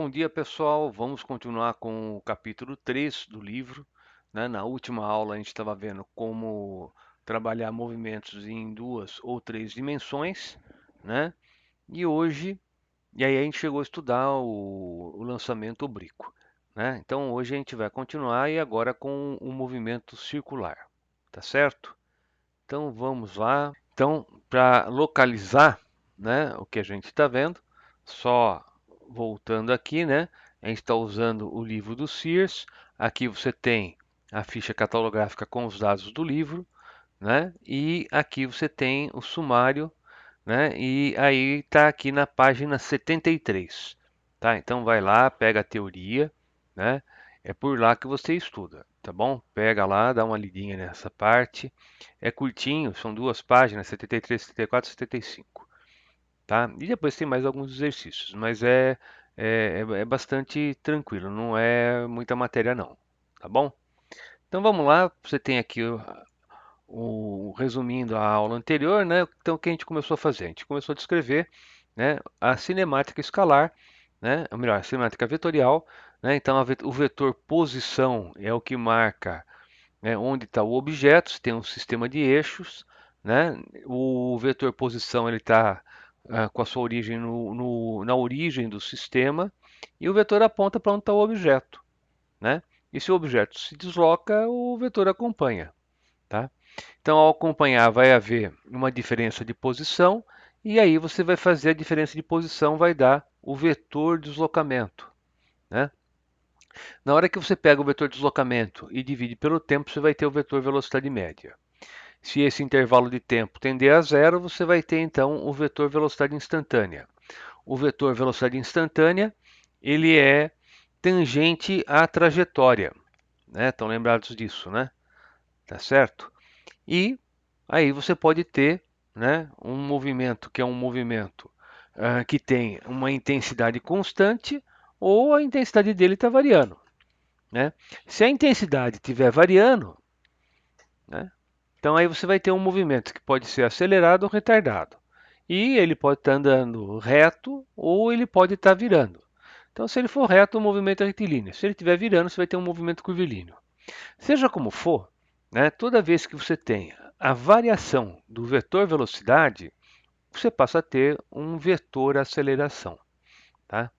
Bom dia, pessoal. Vamos continuar com o capítulo 3 do livro, né? Na última aula a gente estava vendo como trabalhar movimentos em duas ou três dimensões, né? E hoje, e aí a gente chegou a estudar o lançamento oblíquo, né? Então hoje a gente vai continuar e agora com o movimento circular, tá certo? Então vamos lá. Então, para localizar, né, o que a gente está vendo, só voltando aqui, né, a gente está usando o livro do Sears. Aqui você tem a ficha catalográfica com os dados do livro, né, e aqui você tem o sumário, né, e aí está aqui na página 73, tá? Então vai lá, pega a teoria, né, é por lá que você estuda, tá bom? Pega lá, dá uma lidinha nessa parte. É curtinho, são duas páginas, 73, 74, 75, tá? E depois tem mais alguns exercícios, mas é bastante tranquilo, não é muita matéria não, tá bom? Então vamos lá, você tem aqui resumindo a aula anterior, né? Então o que a gente começou a fazer? A gente começou a descrever, né, a cinemática escalar, né? Ou melhor, a cinemática vetorial, né? Então o vetor posição é o que marca, né, onde está o objeto, se tem um sistema de eixos, né? O vetor posição ele está com a sua origem na origem do sistema e o vetor aponta para onde está o objeto, né? E se o objeto se desloca, o vetor acompanha, tá? Então, ao acompanhar, vai haver uma diferença de posição e aí você vai fazer a diferença de posição, vai dar o vetor deslocamento, né? Na hora que você pega o vetor deslocamento e divide pelo tempo, você vai ter o vetor velocidade média. Se esse intervalo de tempo tender a zero, você vai ter então o vetor velocidade instantânea. O vetor velocidade instantânea, ele é tangente à trajetória, né? Estão lembrados disso, né? Tá certo? E aí você pode ter, né, um movimento que é um movimento que tem uma intensidade constante ou a intensidade dele está variando, né? Se a intensidade estiver variando, né, então aí você vai ter um movimento que pode ser acelerado ou retardado. E ele pode estar andando reto ou ele pode estar virando. Então, se ele for reto, o movimento é retilíneo. Se ele estiver virando, você vai ter um movimento curvilíneo. Seja como for, né, toda vez que você tem a variação do vetor velocidade, você passa a ter um vetor aceleração, tá?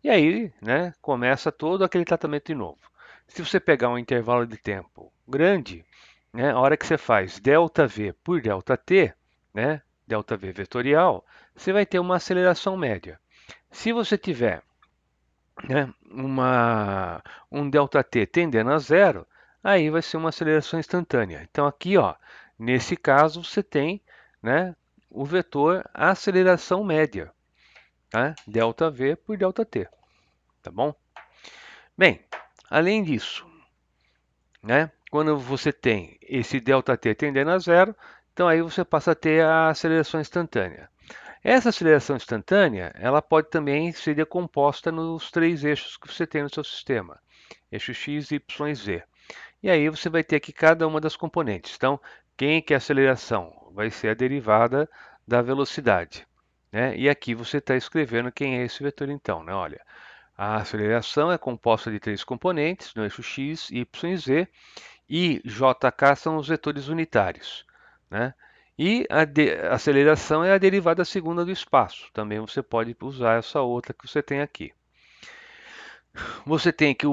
E aí, né, começa todo aquele tratamento de novo. Se você pegar um intervalo de tempo grande, né, a hora que você faz ΔV por ΔT, né, ΔV vetorial, você vai ter uma aceleração média. Se você tiver, né, um ΔT tendendo a zero, aí vai ser uma aceleração instantânea. Então aqui, ó, nesse caso, você tem, né, o vetor aceleração média, tá? ΔV por ΔT, tá bom? Bem, além disso, né, quando você tem esse ΔT tendendo a zero, então aí você passa a ter a aceleração instantânea. Essa aceleração instantânea, ela pode também ser decomposta nos três eixos que você tem no seu sistema, eixo x, y e z. E aí você vai ter aqui cada uma das componentes. Então, quem que é a aceleração? Vai ser a derivada da velocidade, né? E aqui você está escrevendo quem é esse vetor então, né? Olha, a aceleração é composta de três componentes, no eixo x, y e z, e jk são os vetores unitários, né? E a aceleração é a derivada segunda do espaço. Também você pode usar essa outra que você tem aqui. Você tem que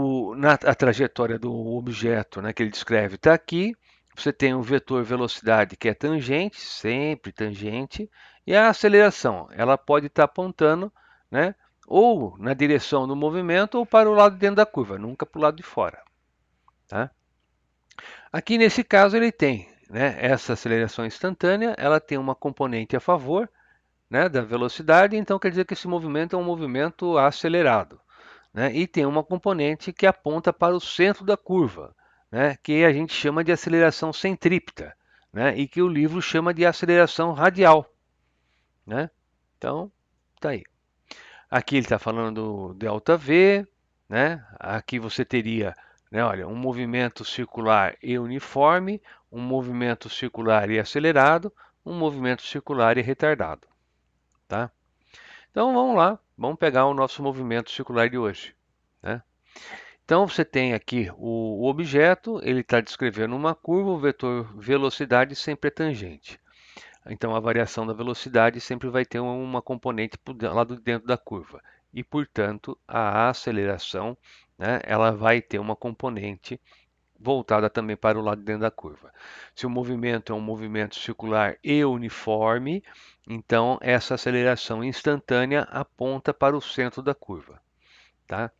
a trajetória do objeto, né, que ele descreve está aqui. Você tem o vetor velocidade que é tangente, sempre tangente, e a aceleração, ela pode estar apontando, né, ou na direção do movimento ou para o lado dentro da curva, nunca para o lado de fora, tá? Aqui nesse caso ele tem, né, essa aceleração instantânea, ela tem uma componente a favor, né, da velocidade, então quer dizer que esse movimento é um movimento acelerado, né, e tem uma componente que aponta para o centro da curva, né, que a gente chama de aceleração centrípeta, né, e que o livro chama de aceleração radial, né? Então, tá aí. Aqui ele está falando do ΔV, né? Aqui você teria, né, olha, um movimento circular e uniforme, um movimento circular e acelerado, um movimento circular e retardado, tá? Então vamos lá. Vamos pegar o nosso movimento circular de hoje, né? Então você tem aqui o objeto, ele está descrevendo uma curva, o vetor velocidade sempre é tangente. Então a variação da velocidade sempre vai ter uma componente lá dentro da curva. E, portanto, a aceleração, né, ela vai ter uma componente voltada também para o lado de dentro da curva. Se o movimento é um movimento circular e uniforme, então essa aceleração instantânea aponta para o centro da curva, tá?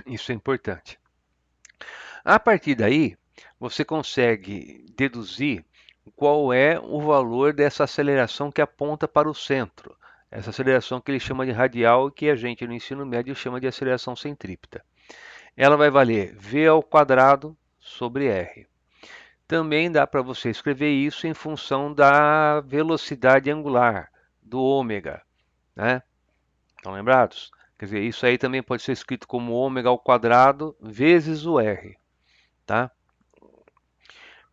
Isso é importante. A partir daí, você consegue deduzir qual é o valor dessa aceleração que aponta para o centro. Essa aceleração que ele chama de radial e que a gente no ensino médio chama de aceleração centrípeta. Ela vai valer v ao quadrado sobre r. Também dá para você escrever isso em função da velocidade angular, do ômega, né? Estão lembrados? Quer dizer, isso aí também pode ser escrito como ômega ao quadrado vezes o r, tá?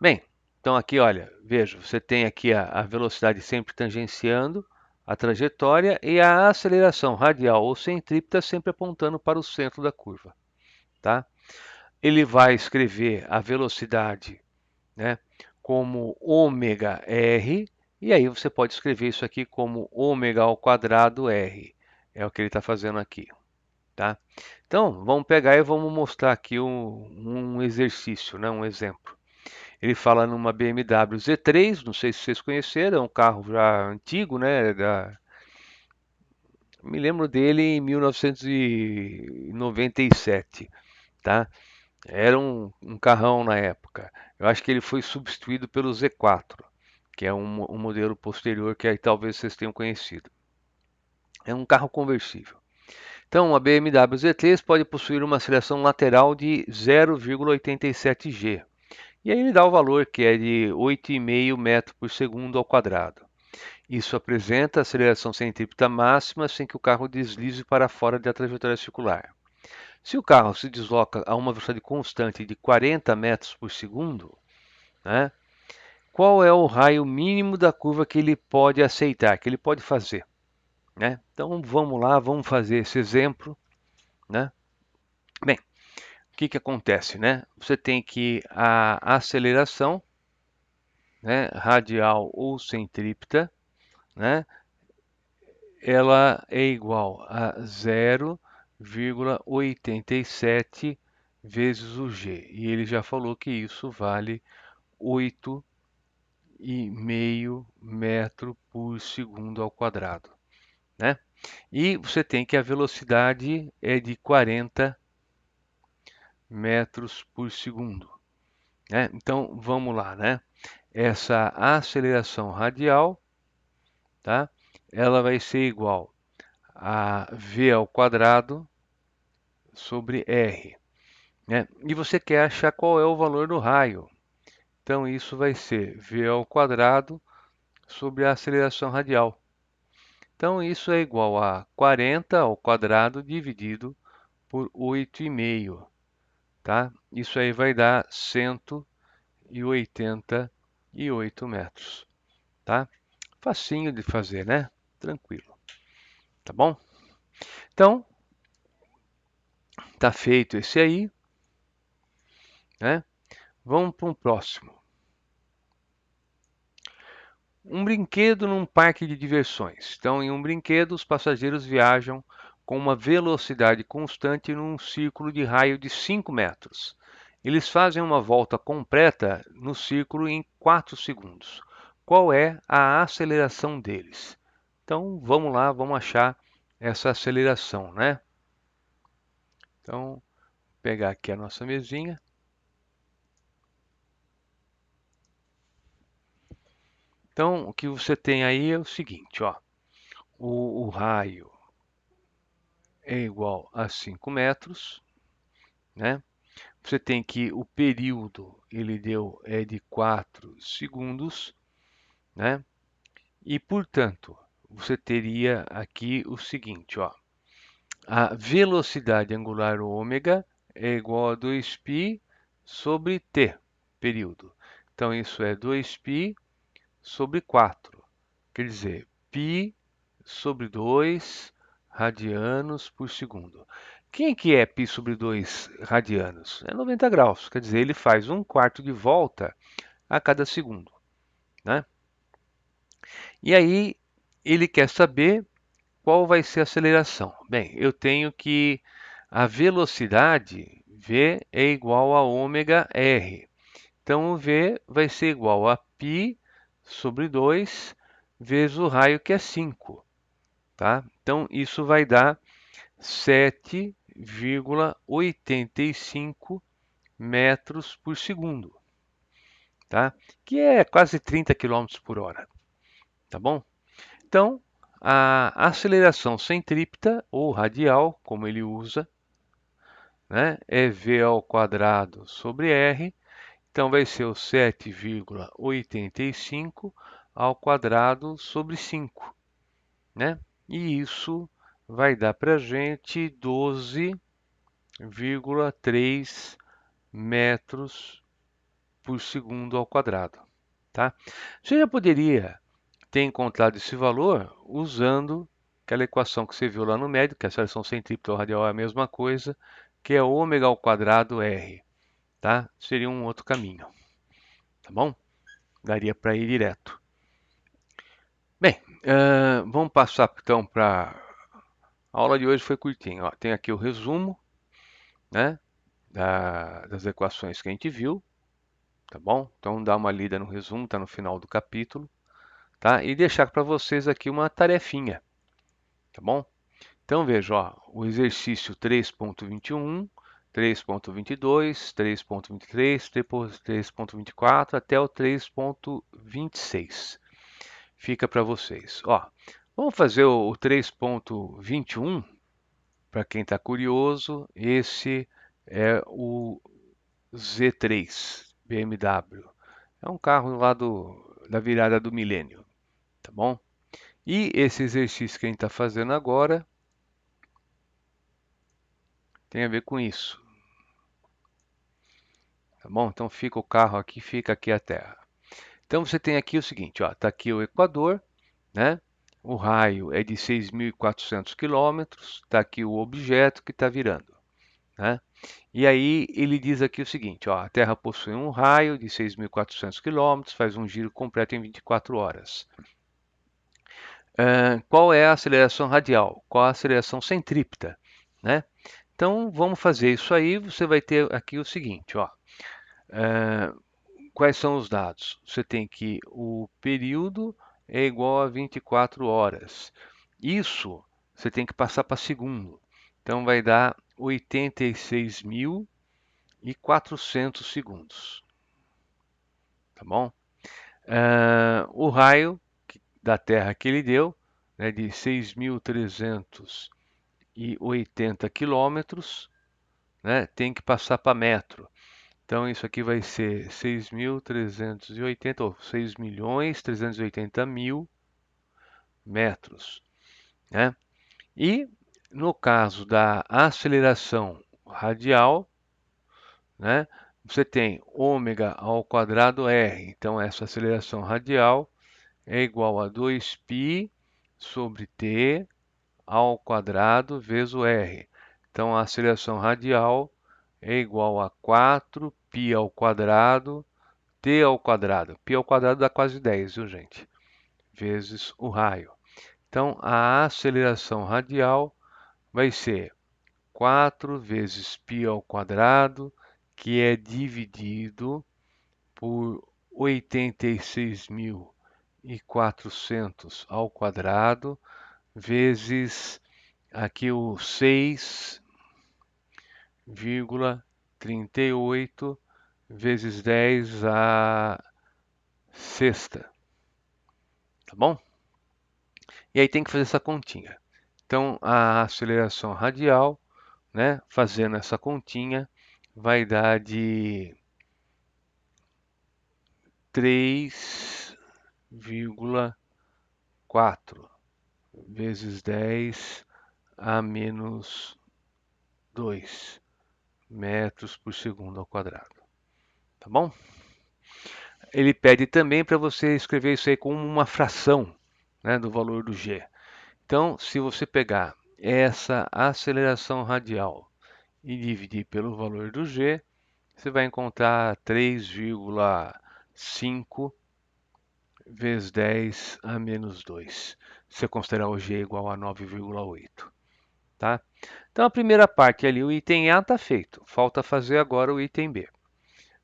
Bem, então aqui, olha, veja, você tem aqui a velocidade sempre tangenciando a trajetória e a aceleração radial ou centrípeta sempre apontando para o centro da curva, tá? Ele vai escrever a velocidade, né, como ômega r, e aí você pode escrever isso aqui como ômega ao quadrado r. É o que ele está fazendo aqui, tá? Então, vamos pegar e vamos mostrar aqui um exercício, né, um exemplo. Ele fala numa BMW Z3, não sei se vocês conheceram, é um carro já antigo, né? Me lembro dele em 1997, tá? Era um carrão na época. Eu acho que ele foi substituído pelo Z4, que é um modelo posterior que aí talvez vocês tenham conhecido. É um carro conversível. Então, a BMW Z3 pode possuir uma aceleração lateral de 0,87 g. E aí ele dá o valor que é de 8,5 metros por segundo ao quadrado. Isso apresenta a aceleração centrípeta máxima sem que o carro deslize para fora da trajetória circular. Se o carro se desloca a uma velocidade constante de 40 metros por segundo, né, qual é o raio mínimo da curva que ele pode aceitar, que ele pode fazer? Né? Então vamos lá, vamos fazer esse exemplo. Né? Bem, o que acontece? Né? Você tem que a aceleração, né, radial ou centrípeta, né, ela é igual a 0,87 vezes o g. E ele já falou que isso vale 8,5 metro por segundo ao quadrado, né? E você tem que a velocidade é de 40 metros por segundo, né? Então vamos lá, né? Essa aceleração radial, tá? Ela vai ser igual a v ao quadrado sobre r, né? E você quer achar qual é o valor do raio. Então isso vai ser v ao quadrado sobre a aceleração radial. Então isso é igual a 40 ao quadrado dividido por 8,5, tá? Isso aí vai dar 188 metros, tá? Facinho de fazer, né? Tranquilo, tá bom? Então, tá feito esse aí, né? Vamos para um próximo. Um brinquedo num parque de diversões. Então, em um brinquedo, os passageiros viajam com uma velocidade constante num círculo de raio de 5 metros. Eles fazem uma volta completa no círculo em 4 segundos. Qual é a aceleração deles? Então, vamos lá, vamos achar essa aceleração, né? Então, vou pegar aqui a nossa mesinha. Então, o que você tem aí é o seguinte, ó. O raio é igual a 5 metros, né? Você tem que o período ele deu é de 4 segundos, né? E portanto, você teria aqui o seguinte, ó. A velocidade angular ômega é igual a 2π sobre t, período. Então isso é 2π sobre 4. Quer dizer, π sobre 2 radianos por segundo. Quem que é π sobre 2 radianos? É 90 graus, quer dizer, ele faz 1/4 de volta a cada segundo, né? E aí, ele quer saber qual vai ser a aceleração. Bem, eu tenho que a velocidade v é igual a ômega r. Então, o v vai ser igual a π sobre 2 vezes o raio, que é 5. Tá? Então, isso vai dar 7,85 metros por segundo, tá? Que é quase 30 quilômetros por hora, tá bom? Então, a aceleração centrípeta ou radial, como ele usa, né, é v ao quadrado sobre r. Então, vai ser o 7,85 ao quadrado sobre 5, né? E isso vai dar para a gente 12,3 metros por segundo ao quadrado, tá? Você já poderia ter encontrado esse valor usando aquela equação que você viu lá no médio, que a aceleração centrípeta ou radial é a mesma coisa, que é ômega ao quadrado r, tá? Seria um outro caminho, tá bom? Daria para ir direto. Bem, vamos passar então para a aula de hoje. Foi curtinho, ó. Tem aqui o resumo, né, das equações que a gente viu, tá bom? Então dá uma lida no resumo, tá no final do capítulo, tá? E deixar para vocês aqui uma tarefinha, tá bom? Então veja, ó, o exercício 3.21, 3.22, 3.23, 3.24 até o 3.26. Fica para vocês. Ó, vamos fazer o 3.21. Para quem está curioso, esse é o Z3 BMW. É um carro lá da virada do milênio, tá bom? E esse exercício que a gente está fazendo agora tem a ver com isso, tá bom? Então fica o carro aqui, fica aqui a Terra. Então você tem aqui o seguinte, ó, tá aqui o Equador, né? O raio é de 6.400 quilômetros, está aqui o objeto que está virando, né? E aí ele diz aqui o seguinte, ó, a Terra possui um raio de 6.400 quilômetros, faz um giro completo em 24 horas. Qual é a aceleração radial? Qual a aceleração centrípeta, né? Então vamos fazer isso aí. Você vai ter aqui o seguinte, ó. Quais são os dados? Você tem que o período é igual a 24 horas. Isso você tem que passar para segundo. Então vai dar 86.400 segundos. Tá bom? O raio da Terra que ele deu, né, de 6.380 quilômetros, né, tem que passar para metro. Então, isso aqui vai ser 6.380, ou 6.380.000 metros, né? E no caso da aceleração radial, né, você tem ômega ao quadrado r. Então, essa aceleração radial é igual a 2π sobre t ao quadrado vezes o r. Então, a aceleração radial é igual a 4π ao quadrado, t ao quadrado. Π ao quadrado dá quase 10, viu, gente? Vezes o raio. Então, a aceleração radial vai ser 4 vezes π ao quadrado, que é dividido por 86.400 ao quadrado, vezes aqui o 6,38 vezes 10 a sexta, tá bom? E aí tem que fazer essa continha. Então, a aceleração radial, né, fazendo essa continha, vai dar de 3,4 vezes 10 a menos 2 metros por segundo ao quadrado. Tá bom? Ele pede também para você escrever isso aí como uma fração, né, do valor do g. Então, se você pegar essa aceleração radial e dividir pelo valor do g, você vai encontrar 3,5 vezes 10 a menos 2. Se você considerar o g igual a 9,8. Tá? Então a primeira parte ali, o item A está feito. Falta fazer agora o item B.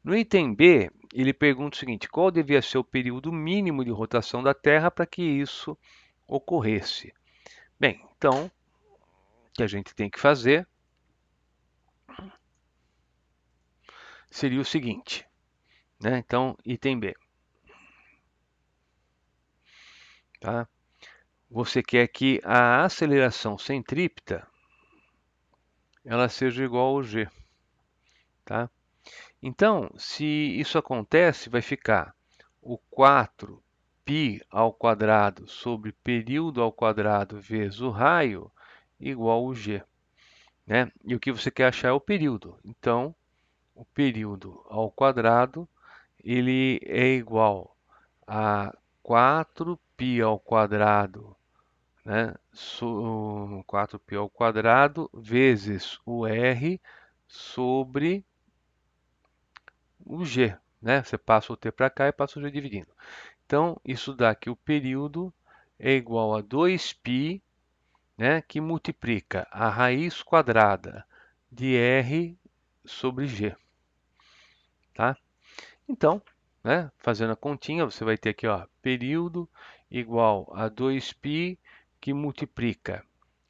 No item B, ele pergunta o seguinte: qual devia ser o período mínimo de rotação da Terra para que isso ocorresse? Bem, então, o que a gente tem que fazer seria o seguinte, né? Então, item B. Tá? Você quer que a aceleração centrípeta ela seja igual ao g. Tá? Então, se isso acontece, vai ficar o 4π ao quadrado sobre período ao quadrado vezes o raio igual ao g. Né? E o que você quer achar é o período. Então, o período ao quadrado ele é igual a 4π ao quadrado, né? 4π ao quadrado vezes o r sobre o g, né? Você passa o t para cá e passa o g dividindo. Então, isso dá que o período é igual a 2π, né, que multiplica a raiz quadrada de r sobre g. Tá? Então, né, fazendo a continha, você vai ter aqui, ó, período igual a 2π que multiplica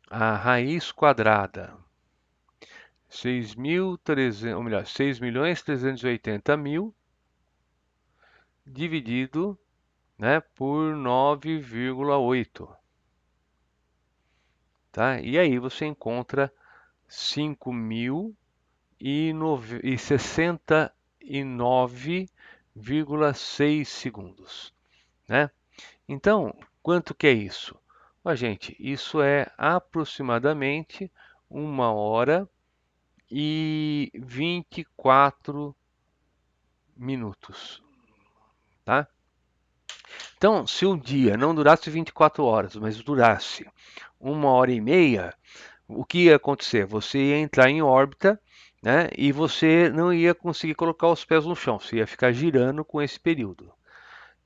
a raiz quadrada 6.300, ou melhor, 6.380.000 dividido, né, por 9,8. Tá? E aí você encontra 5.069,6 segundos, né? Então, quanto que é isso? Ó, gente, isso é aproximadamente 1h e 24 minutos, tá? Então, se o dia não durasse 24 horas, mas durasse 1h30, o que ia acontecer? Você ia entrar em órbita, né, e você não ia conseguir colocar os pés no chão, você ia ficar girando com esse período.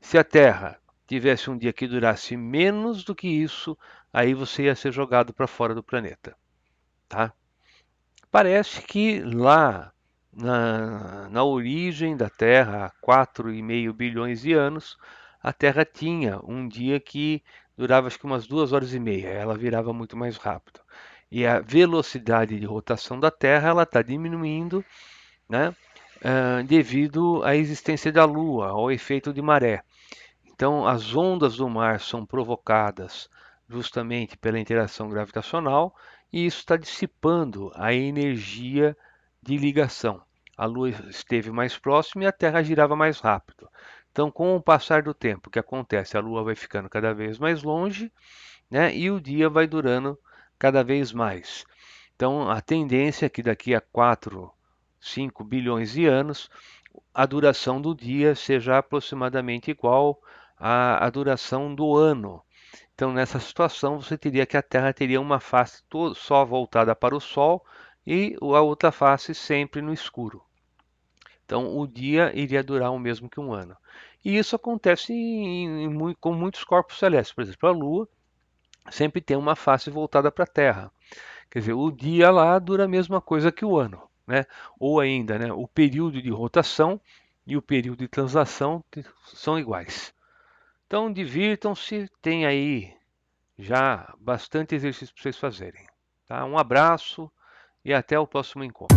Se a Terra tivesse um dia que durasse menos do que isso, aí você ia ser jogado para fora do planeta. Tá? Parece que lá na origem da Terra, há 4,5 bilhões de anos, a Terra tinha um dia que durava acho que umas 2 horas e meia, ela virava muito mais rápido. E a velocidade de rotação da Terra ela está diminuindo, né, devido à existência da Lua, ao efeito de maré. Então, as ondas do mar são provocadas justamente pela interação gravitacional e isso está dissipando a energia de ligação. A Lua esteve mais próxima e a Terra girava mais rápido. Então, com o passar do tempo, o que acontece? A Lua vai ficando cada vez mais longe, né? E o dia vai durando cada vez mais. Então, a tendência é que daqui a 4, 5 bilhões de anos, a duração do dia seja aproximadamente igual à duração do ano. Então, nessa situação, você teria que a Terra teria uma face só voltada para o Sol e a outra face sempre no escuro. Então, o dia iria durar o mesmo que um ano. E isso acontece com muitos corpos celestes. Por exemplo, a Lua sempre tem uma face voltada para a Terra. Quer dizer, o dia lá dura a mesma coisa que o ano, né? Ou ainda, né, o período de rotação e o período de translação são iguais. Então, divirtam-se, tem aí já bastante exercício para vocês fazerem. Tá? Um abraço e até o próximo encontro.